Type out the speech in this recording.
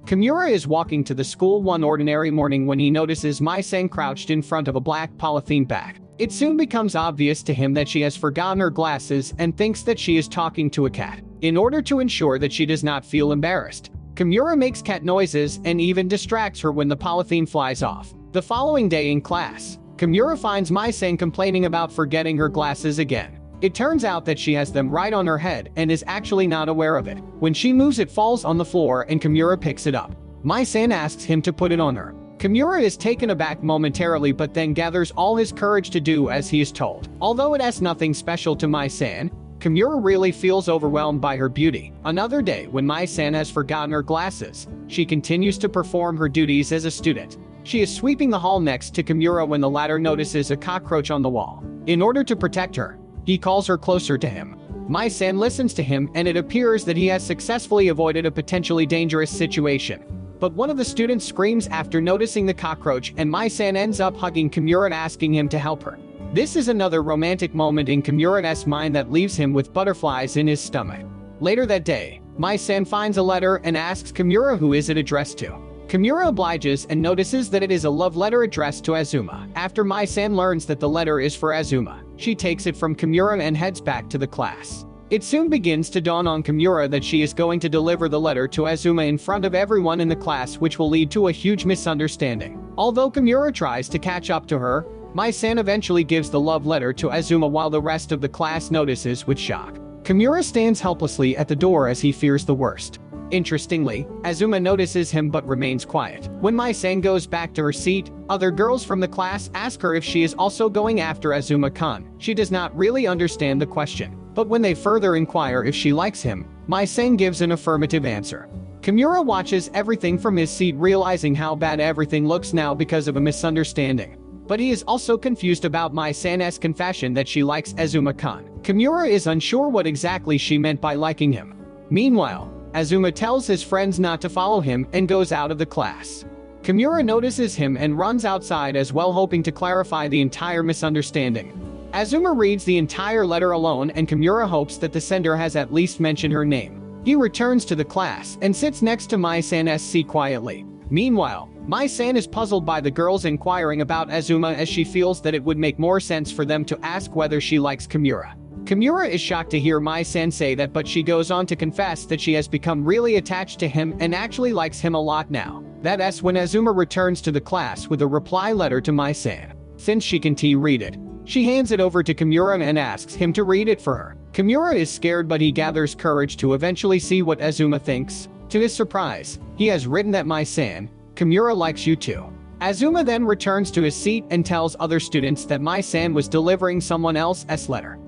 Kimura is walking to the school one ordinary morning when he notices Mai-san crouched in front of a black polythene bag. It soon becomes obvious to him that she has forgotten her glasses and thinks that she is talking to a cat. In order to ensure that she does not feel embarrassed, Kimura makes cat noises and even distracts her when the polythene flies off. The following day in class, Kimura finds Mai-san complaining about forgetting her glasses again. It turns out that she has them right on her head and is actually not aware of it. When she moves, it falls on the floor and Kimura picks it up. Mai-san asks him to put it on her. Kimura is taken aback momentarily but then gathers all his courage to do as he is told. Although it has nothing special to Mai-san, Kimura really feels overwhelmed by her beauty. Another day, when Mai-san has forgotten her glasses, she continues to perform her duties as a student. She is sweeping the hall next to Kimura when the latter notices a cockroach on the wall. In order to protect her, he calls her closer to him. Mai-san listens to him and it appears that he has successfully avoided a potentially dangerous situation. But one of the students screams after noticing the cockroach and Mai-san ends up hugging Kimura and asking him to help her. This is another romantic moment in Kimura's mind that leaves him with butterflies in his stomach. Later that day, Mai-san finds a letter and asks Kimura who is it addressed to. Kimura obliges and notices that it is a love letter addressed to Azuma. After Mai-san learns that the letter is for Azuma, she takes it from Kimura and heads back to the class. It soon begins to dawn on Kimura that she is going to deliver the letter to Azuma in front of everyone in the class, which will lead to a huge misunderstanding. Although Kimura tries to catch up to her, Mai-san eventually gives the love letter to Azuma while the rest of the class notices with shock. Kimura stands helplessly at the door as he fears the worst. Interestingly, Azuma notices him but remains quiet. When Mai-san goes back to her seat, other girls from the class ask her if she is also going after Azuma-kun. She does not really understand the question. But when they further inquire if she likes him, Mai-san gives an affirmative answer. Kimura watches everything from his seat, realizing how bad everything looks now because of a misunderstanding. But he is also confused about Mai-san's confession that she likes Azuma-kun. Kimura is unsure what exactly she meant by liking him. Meanwhile, Azuma tells his friends not to follow him and goes out of the class. Kimura notices him and runs outside as well, hoping to clarify the entire misunderstanding. Azuma reads the entire letter alone and Kimura hopes that the sender has at least mentioned her name. He returns to the class and sits next to Mai-san's seat quietly. Meanwhile, Mai-san is puzzled by the girls inquiring about Azuma, as she feels that it would make more sense for them to ask whether she likes Kimura. Kimura is shocked to hear Mai-san say that, but she goes on to confess that she has become really attached to him and actually likes him a lot now. That's when Azuma returns to the class with a reply letter to Mai-san. Since she can read it, she hands it over to Kimura and asks him to read it for her. Kimura is scared, but he gathers courage to eventually see what Azuma thinks. To his surprise, he has written that Mai-san, Kimura likes you too. Azuma then returns to his seat and tells other students that Mai-san was delivering someone else's letter.